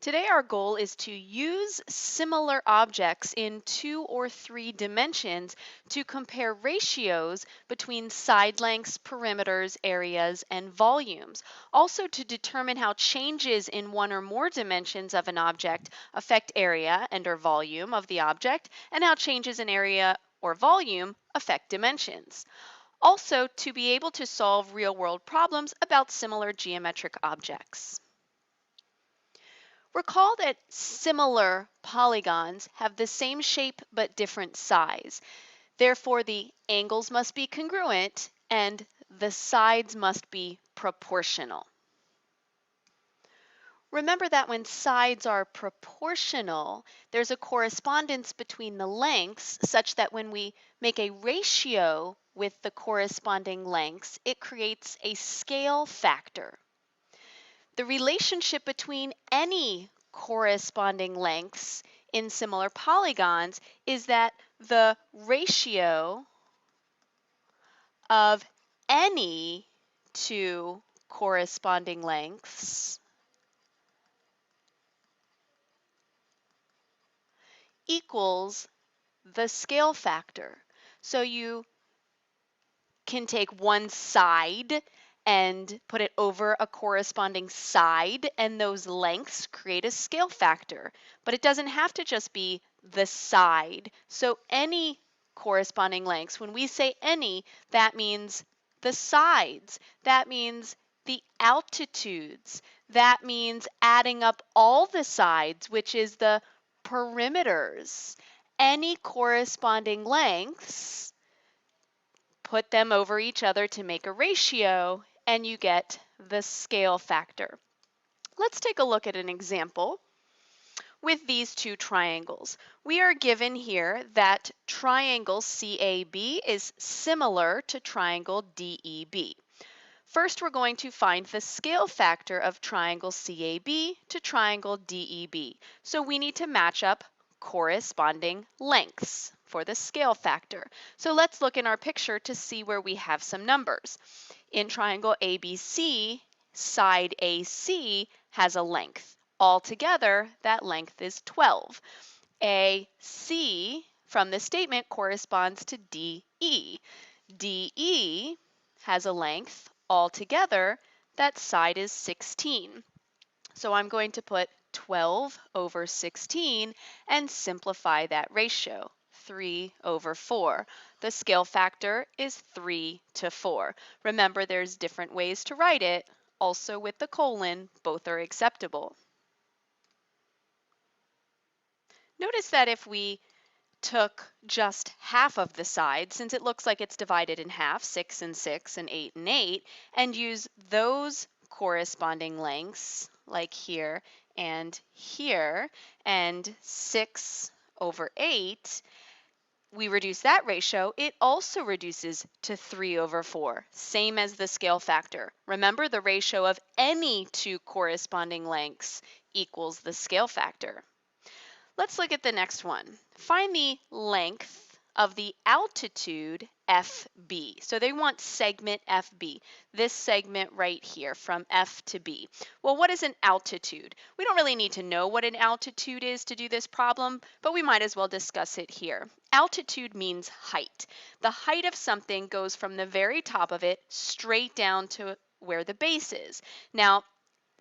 Today our goal is to use similar objects in 2 or 3 dimensions to compare ratios between side lengths, perimeters, areas, and volumes. Also to determine how changes in one or more dimensions of an object affect area and or volume of the object, and how changes in area or volume affect dimensions. Also to be able to solve real-world problems about similar geometric objects. Recall that similar polygons have the same shape but different size. Therefore, the angles must be congruent and the sides must be proportional. Remember that when sides are proportional, there's a correspondence between the lengths such that when we make a ratio with the corresponding lengths, it creates a scale factor. The relationship between any corresponding lengths in similar polygons is that the ratio of any two corresponding lengths equals the scale factor. So you can take one side and put it over a corresponding side, and those lengths create a scale factor. But it doesn't have to just be the side. So any corresponding lengths, when we say any, that means the sides. That means the altitudes. That means adding up all the sides, which is the perimeters. Any corresponding lengths, put them over each other to make a ratio, and you get the scale factor. Let's take a look at an example with these two triangles. We are given here that triangle CAB is similar to triangle DEB. First, we're going to find the scale factor of triangle CAB to triangle DEB. So we need to match up corresponding lengths for the scale factor. So let's look in our picture to see where we have some numbers. In triangle ABC, side AC has a length. Altogether, that length is 12. AC from the statement corresponds to DE. DE has a length. Altogether, that side is 16. So I'm going to put 12 over 16 and simplify that ratio, 3 over 4. The scale factor is 3 to 4. Remember, there's different ways to write it. Also with the colon, both are acceptable. Notice that if we took just half of the side, since it looks like it's divided in half, 6 and 6 and 8 and 8, and use those corresponding lengths, like here and here, and 6 over 8, we reduce that ratio, it also reduces to 3 over 4, same as the scale factor. Remember, the ratio of any two corresponding lengths equals the scale factor. Let's look at the next one. Find the length of the altitude FB. So they want segment FB, this segment right here from F to B. Well, what is an altitude? We don't really need to know what an altitude is to do this problem, but we might as well discuss it here. Altitude means height. The height of something goes from the very top of it straight down to where the base is. Now,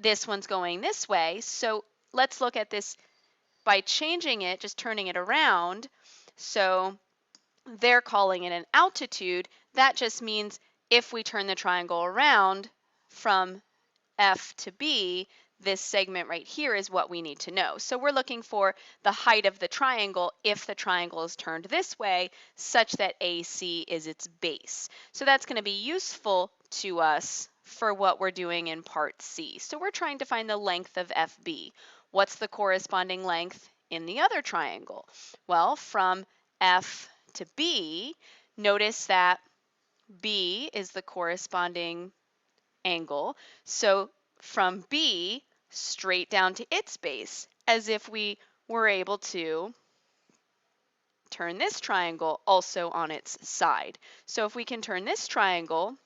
this one's going this way, so let's look at this by changing it, just turning it around. So they're calling it an altitude. That just means if we turn the triangle around from F to B, this segment right here is what we need to know. So we're looking for the height of the triangle if the triangle is turned this way, such that AC is its base. So that's going to be useful to us for what we're doing in part C. So we're trying to find the length of FB. What's the corresponding length in the other triangle? Well, from F to B, notice that B is the corresponding angle. So from B straight down to its base, as if we were able to turn this triangle also on its side. So if we can turn this triangle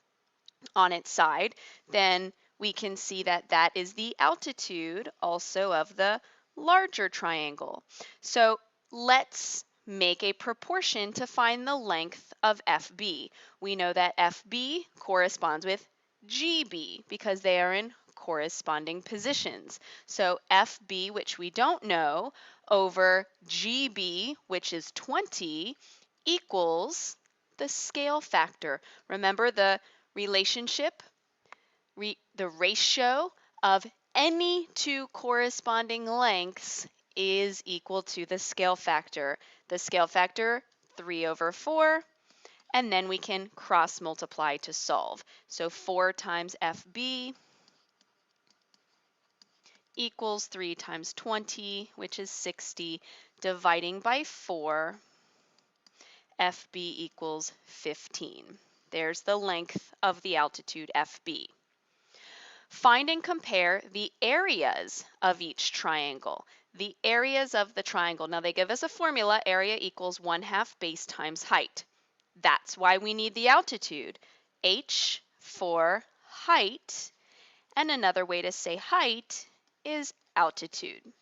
on its side, then we can see that that is the altitude also of the larger triangle. So let's make a proportion to find the length of FB. We know that FB corresponds with GB because they are in corresponding positions. So FB, which we don't know, over GB, which is 20, equals the scale factor. Remember the relationship, the ratio of any two corresponding lengths is equal to the scale factor. The scale factor, 3 over 4, and then we can cross multiply to solve. So 4 times FB equals 3 times 20, which is 60, dividing by 4, FB equals 15. There's the length of the altitude FB. Find and compare the areas of each triangle. The areas of the triangle. Now they give us a formula, area equals 1/2 base times height. That's why we need the altitude. H for height, and another way to say height is altitude.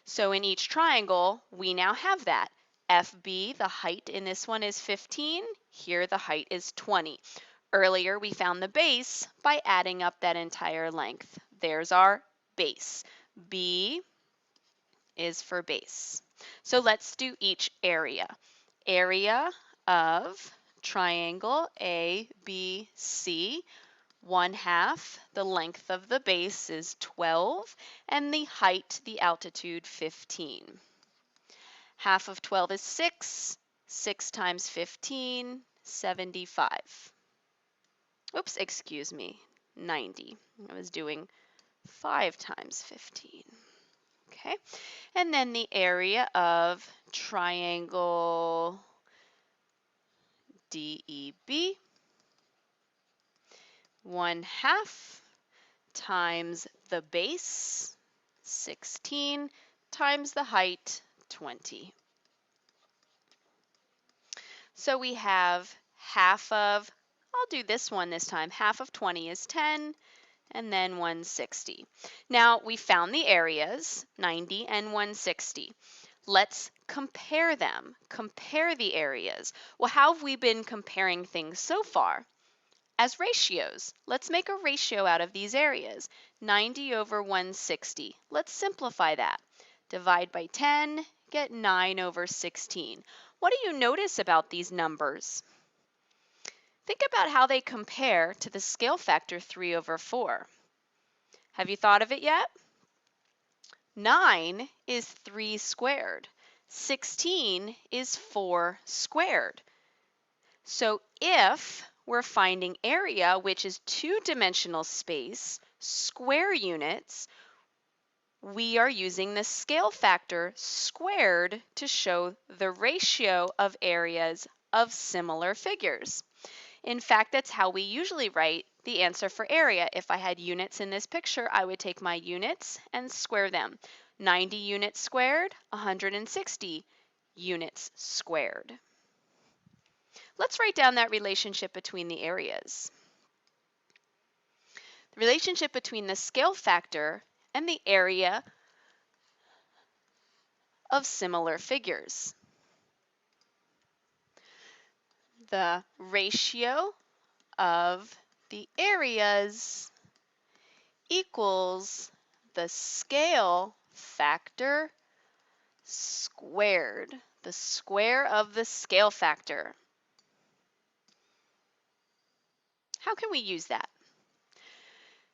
So in each triangle, we now have that. FB, the height in this one is 15. Here the height is 20. Earlier, we found the base by adding up that entire length. There's our base. B is for base. So let's do each area. Area of triangle ABC, 1/2. The length of the base is 12, and the height, the altitude, 15. Half of 12 is 6. 6 times 15, 75. Oops, excuse me, 90. I was doing 5 times 15. Okay, and then the area of triangle DEB, 1/2 times the base, 16, times the height, 20. So we have half of, I'll do this one this time, half of 20 is 10, and then 160. Now we found the areas, 90 and 160. Let's compare them, compare the areas. Well, how have we been comparing things so far? As ratios. Let's make a ratio out of these areas. 90 over 160. Let's simplify that. Divide by 10, get 9 over 16. What do you notice about these numbers? Think about how they compare to the scale factor 3 over 4. Have you thought of it yet? 9 is 3 squared. 16 is 4 squared. So if we're finding area, which is two-dimensional space, square units, we are using the scale factor squared to show the ratio of areas of similar figures. In fact, that's how we usually write the answer for area. If I had units in this picture, I would take my units and square them. 90 units squared, 160 units squared. Let's write down that relationship between the areas. The relationship between the scale factor and the area of similar figures. The ratio of the areas equals the scale factor squared, the square of the scale factor. How can we use that?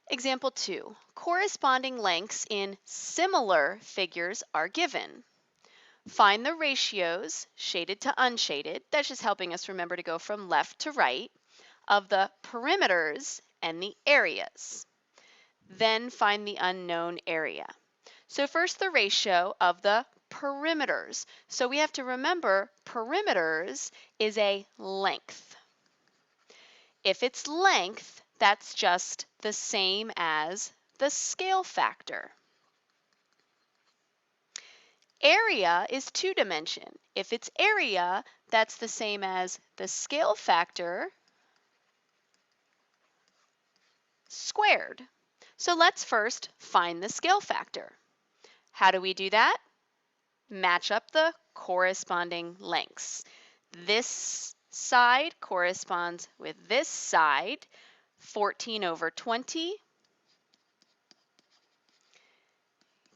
Example 2, corresponding lengths in similar figures are given. Find the ratios, shaded to unshaded, that's just helping us remember to go from left to right, of the perimeters and the areas. Then find the unknown area. So first the ratio of the perimeters. So we have to remember perimeters is a length. If it's length, that's just the same as the scale factor. Area is two-dimension. If it's area, that's the same as the scale factor squared. So let's first find the scale factor. How do we do that? Match up the corresponding lengths. This side corresponds with this side. 14 over 20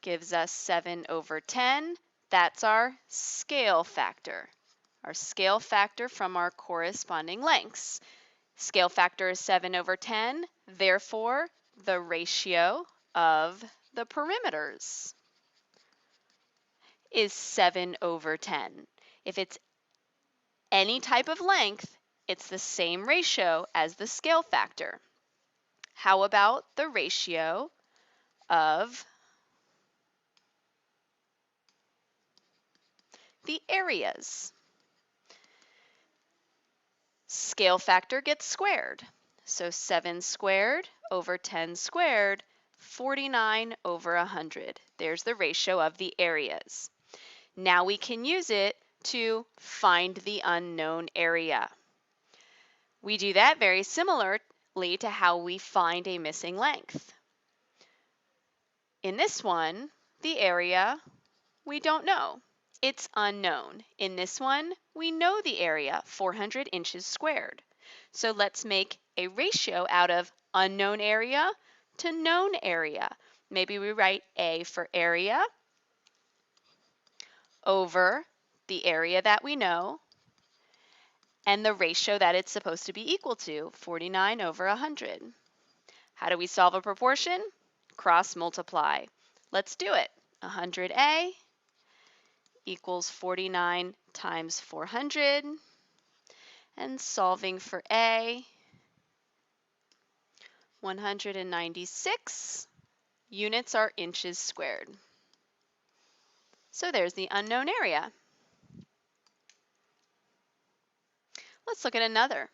gives us 7 over 10. That's our scale factor. Our scale factor from our corresponding lengths. Scale factor is 7 over 10, therefore the ratio of the perimeters is 7 over 10. If it's any type of length, it's the same ratio as the scale factor. How about the ratio of the areas? Scale factor gets squared. So 7 squared over 10 squared, 49 over 100. There's the ratio of the areas. Now we can use it to find the unknown area. We do that very similarly to how we find a missing length. In this one, the area we don't know. It's unknown. In this one, we know the area, 400 inches squared. So let's make a ratio out of unknown area to known area. Maybe we write A for area over the area that we know and the ratio that it's supposed to be equal to, 49 over 100. How do we solve a proportion? Cross multiply. Let's do it. 100A equals 49 times 400, and solving for A, 196 units are inches squared. So there's the unknown area. Let's look at another.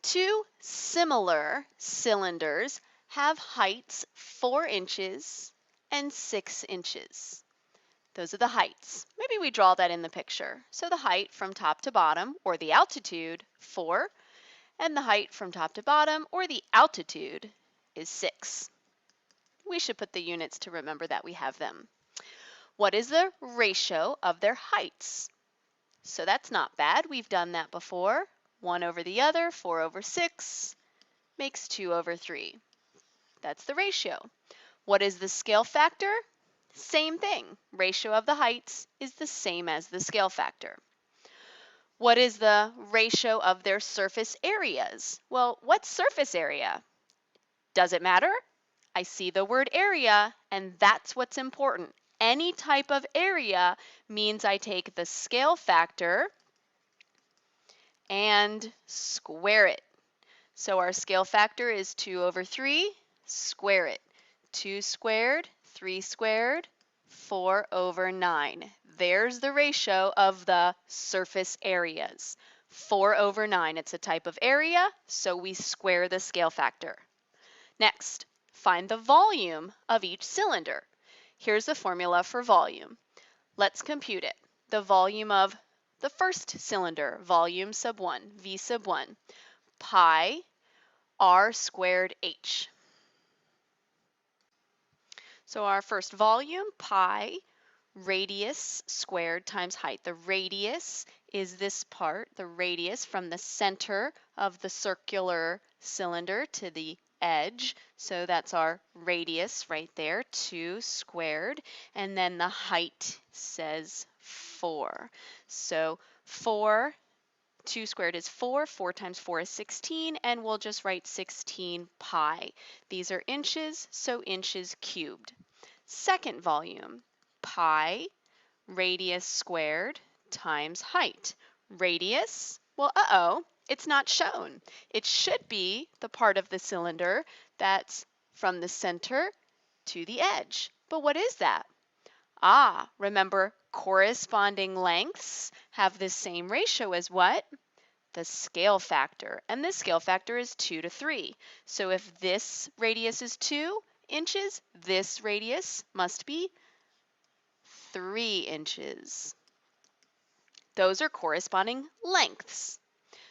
Two similar cylinders have heights 4 inches and 6 inches. Those are the heights. Maybe we draw that in the picture. So the height from top to bottom, or the altitude, 4, and the height from top to bottom, or the altitude, is 6. We should put the units to remember that we have them. What is the ratio of their heights? So that's not bad. We've done that before. 1 over the other, 4 over 6, makes 2 over 3. That's the ratio. What is the scale factor? Same thing. Ratio of the heights is the same as the scale factor. What is the ratio of their surface areas? Well, what's surface area? Does it matter? I see the word area, and that's what's important. Any type of area means I take the scale factor and square it. So our scale factor is 2 over 3, square it. 2 squared, 3 squared, 4 over 9. There's the ratio of the surface areas. 4 over 9, it's a type of area, so we square the scale factor. Next, find the volume of each cylinder. Here's the formula for volume. Let's compute it. The volume of the first cylinder, volume sub 1, V sub 1, pi r squared h. So our first volume, pi, radius squared times height. The radius is this part, the radius from the center of the circular cylinder to the edge. So that's our radius right there, 2 squared. And then the height says 4. So 2 squared is 4, 4 times 4 is 16, and we'll just write 16 pi. These are inches, so inches cubed. Second volume, pi radius squared times height. Radius, well, it's not shown. It should be the part of the cylinder that's from the center to the edge. But what is that? Remember, corresponding lengths have the same ratio as what? The scale factor. And this scale factor is 2 to 3. So if this radius is 2 inches, this radius must be 3 inches. Those are corresponding lengths.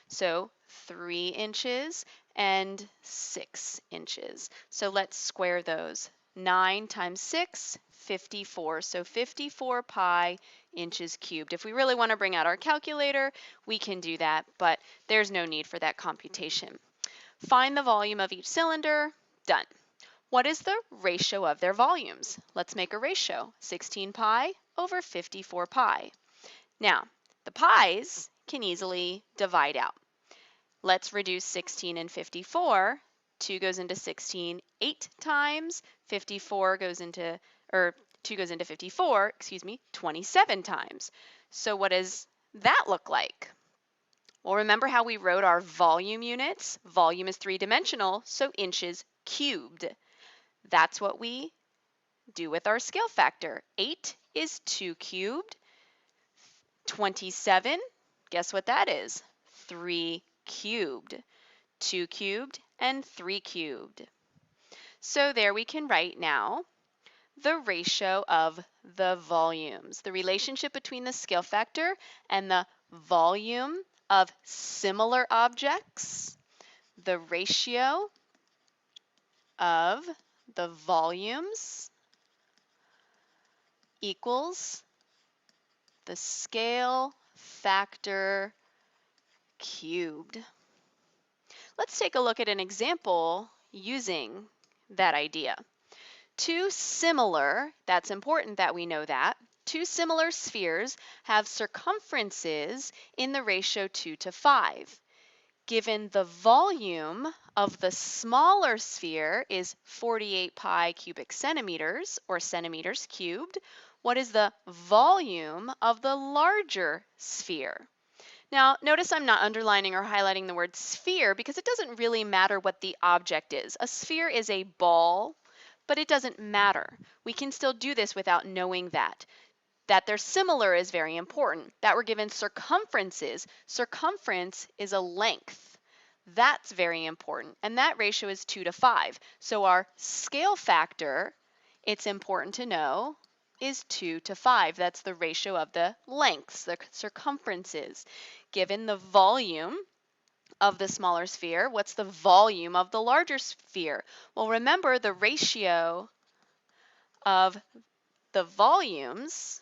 So 3 inches and 6 inches. So let's square those. 9 times 6, 54. So 54 pi inches cubed. If we really want to bring out our calculator, we can do that, but there's no need for that computation. Find the volume of each cylinder. Done. What is the ratio of their volumes? Let's make a ratio. 16 pi over 54 pi. Now, the pi's can easily divide out. Let's reduce 16 and 54. 2 goes into 16 8 times. 54 goes into, or 2 goes into 54, 27 times. So what does that look like? Well, remember how we wrote our volume units? Volume is three-dimensional, so inches cubed. That's what we do with our scale factor. 8 is 2 cubed. 27, guess what that is? 3 cubed. 2 cubed and 3 cubed. So there we can write now the ratio of the volumes, the relationship between the scale factor and the volume of similar objects, the ratio of the volumes equals the scale factor cubed. Let's take a look at an example using that idea. Two similar, that's important that we know that, two similar spheres have circumferences in the ratio 2 to 5. Given the volume of the smaller sphere is 48 pi cubic centimeters, or centimeters cubed, what is the volume of the larger sphere? Now, notice I'm not underlining or highlighting the word sphere because it doesn't really matter what the object is. A sphere is a ball, but it doesn't matter. We can still do this without knowing that. That they're similar is very important. That we're given circumferences. Circumference is a length. That's very important. And that ratio is 2 to 5. So our scale factor, it's important to know, is 2 to 5. That's the ratio of the lengths, the circumferences. Given the volume of the smaller sphere, what's the volume of the larger sphere? Well, remember the ratio of the volumes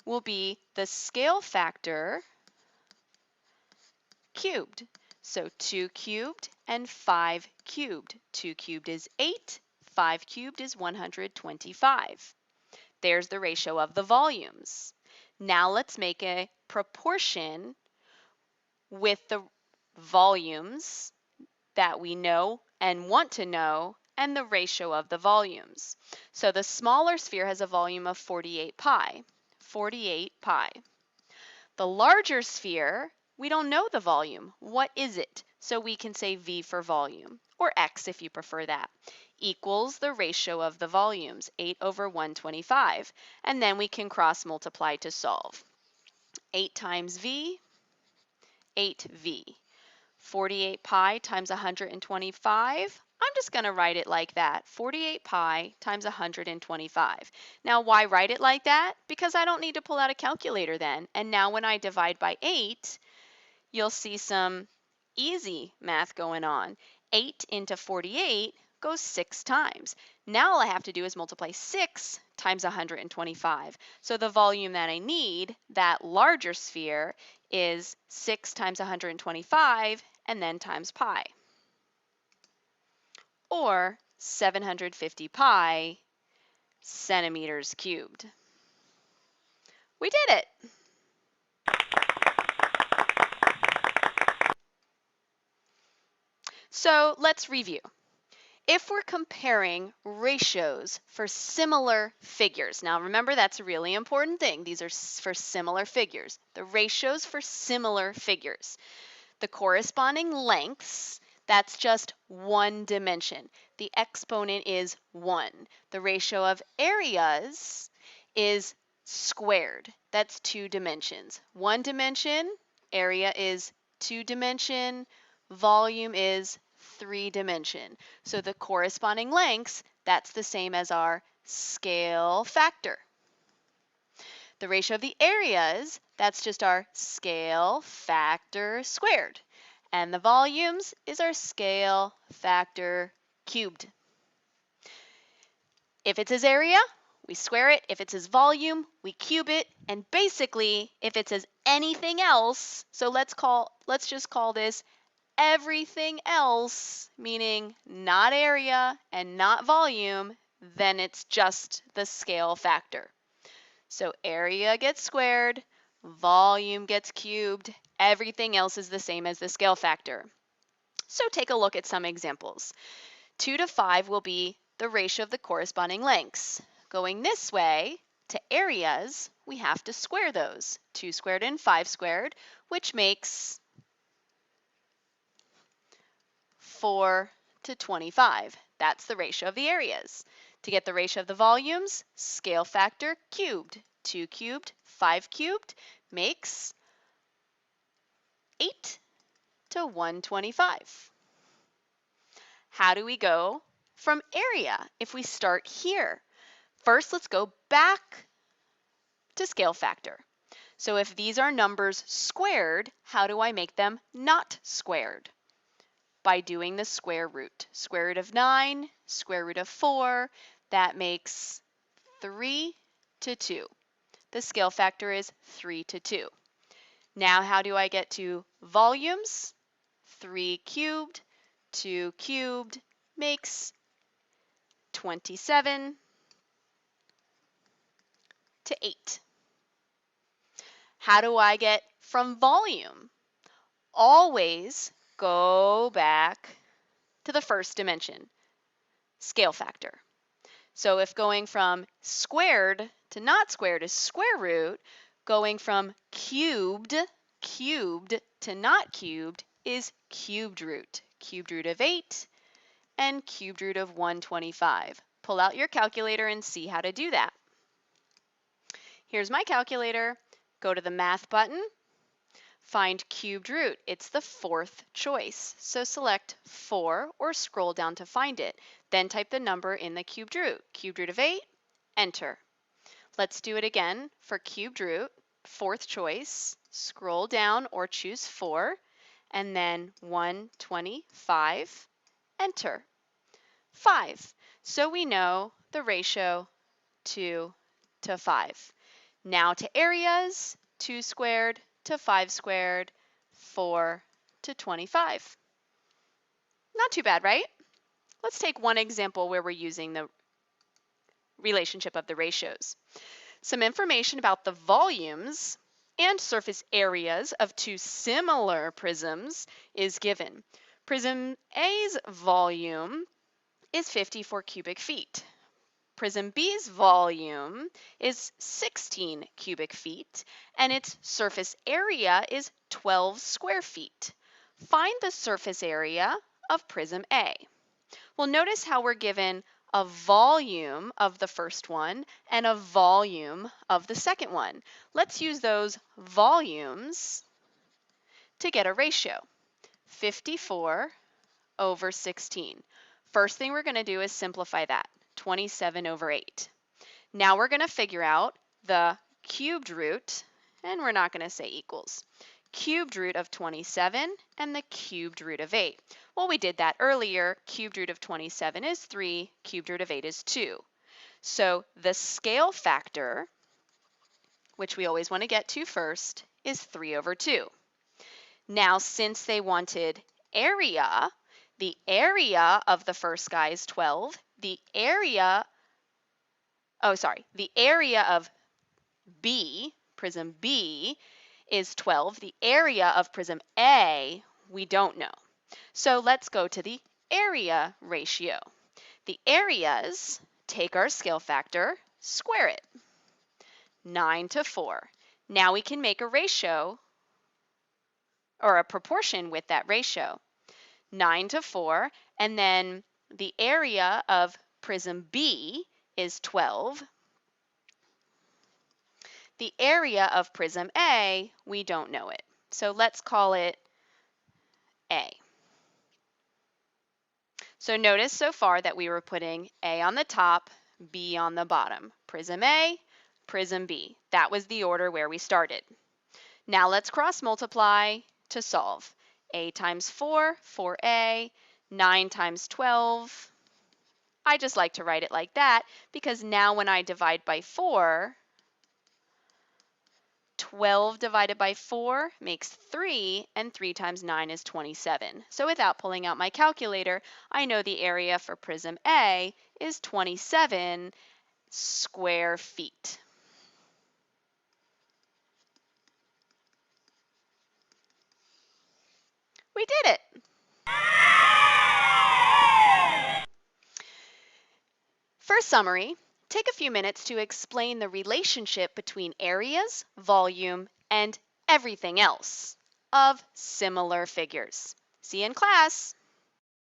will be the scale factor cubed. So 2 cubed and 5 cubed. 2 cubed is 8, 5 cubed is 125. There's the ratio of the volumes. Now let's make a proportion with the volumes that we know and want to know and the ratio of the volumes. So the smaller sphere has a volume of 48 pi. 48 pi. The larger sphere, we don't know the volume. What is it? So we can say V for volume, or X if you prefer that, equals the ratio of the volumes, 8 over 125. And then we can cross multiply to solve. 8 times V, 8V. 48 pi times 125. I'm just going to write it like that, 48 pi times 125. Now, why write it like that? Because I don't need to pull out a calculator then. And now when I divide by 8, you'll see some easy math going on. 8 into 48 goes 6 times. Now all I have to do is multiply 6 times 125. So the volume that I need, that larger sphere, is 6 times 125 and then times pi, or 750 pi centimeters cubed. We did it! So let's review. If we're comparing ratios for similar figures, now remember that's a really important thing. These are for similar figures. The ratios for similar figures. The corresponding lengths, that's just one dimension. The exponent is 1. The ratio of areas is squared. That's 2 dimensions. 1 dimension, area is 2 dimension, volume is 3 dimension. So the corresponding lengths, that's the same as our scale factor. The ratio of the areas, that's just our scale factor squared. And the volumes is our scale factor cubed. If it says area, we square it. If it says volume, we cube it. And basically, if it says anything else, so let's just call this everything else, meaning not area and not volume, then it's just the scale factor. So area gets squared, volume gets cubed, everything else is the same as the scale factor. So take a look at some examples. 2 to 5 will be the ratio of the corresponding lengths. Going this way, to areas, we have to square those. 2 squared and 5 squared, which makes 4 to 25. That's the ratio of the areas. To get the ratio of the volumes, scale factor cubed. 2 cubed, 5 cubed makes 8 to 125. How do we go from area if we start here? First, let's go back to scale factor. So if these are numbers squared, how do I make them not squared? By doing the square root. Square root of 9, square root of 4, that makes 3 to 2. The scale factor is 3 to 2. Now how do I get to volumes? 3 cubed, 2 cubed makes 27 to 8. How do I get from volume? Always go back to the first dimension, scale factor. So if going from squared to not squared is square root, going from cubed to not cubed is cubed root. Cubed root of 8 and cubed root of 125. Pull out your calculator and see how to do that. Here's my calculator. Go to the math button. Find cubed root. It's the fourth choice. So select 4 or scroll down to find it. Then type the number in the cubed root. Cubed root of 8, enter. Let's do it again for cubed root, fourth choice. Scroll down or choose 4, and then 125, enter. 5. So we know the ratio 2 to 5. Now to areas, 2 squared to 5 squared, 4 to 25. Not too bad, right? Let's take one example where we're using the relationship of the ratios. Some information about the volumes and surface areas of two similar prisms is given. Prism A's volume is 54 cubic feet. Prism B's volume is 16 cubic feet, and its surface area is 12 square feet. Find the surface area of Prism A. Well, notice how we're given a volume of the first one and a volume of the second one. Let's use those volumes to get a ratio. 54 over 16. First thing we're going to do is simplify that. 27 over 8. Now we're going to figure out the cubed root, and we're not going to say equals. Cubed root of 27 and the cubed root of 8. Well, we did that earlier. Cubed root of 27 is 3, cubed root of 8 is 2. So the scale factor, which we always want to get to first, is 3 over 2. Now, since they wanted area, the area of the first guy is 12. The area of B, prism B, is 12. The area of prism A, we don't know. So let's go to the area ratio. The areas, take our scale factor, square it. 9 to 4. Now we can make a ratio or a proportion with that ratio. 9 to 4, and then the area of prism B is 12. The area of prism A, we don't know it. So let's call it A. So notice so far that we were putting A on the top, B on the bottom. Prism A, prism B. That was the order where we started. Now let's cross multiply to solve. A times 4, 4a, 9 times 12. I just like to write it like that because now when I divide by 4, 12 divided by 4 makes 3, and 3 times 9 is 27. So without pulling out my calculator, I know the area for prism A is 27 square feet. We did it! For a summary, take a few minutes to explain the relationship between areas, volume, and everything else of similar figures. See you in class!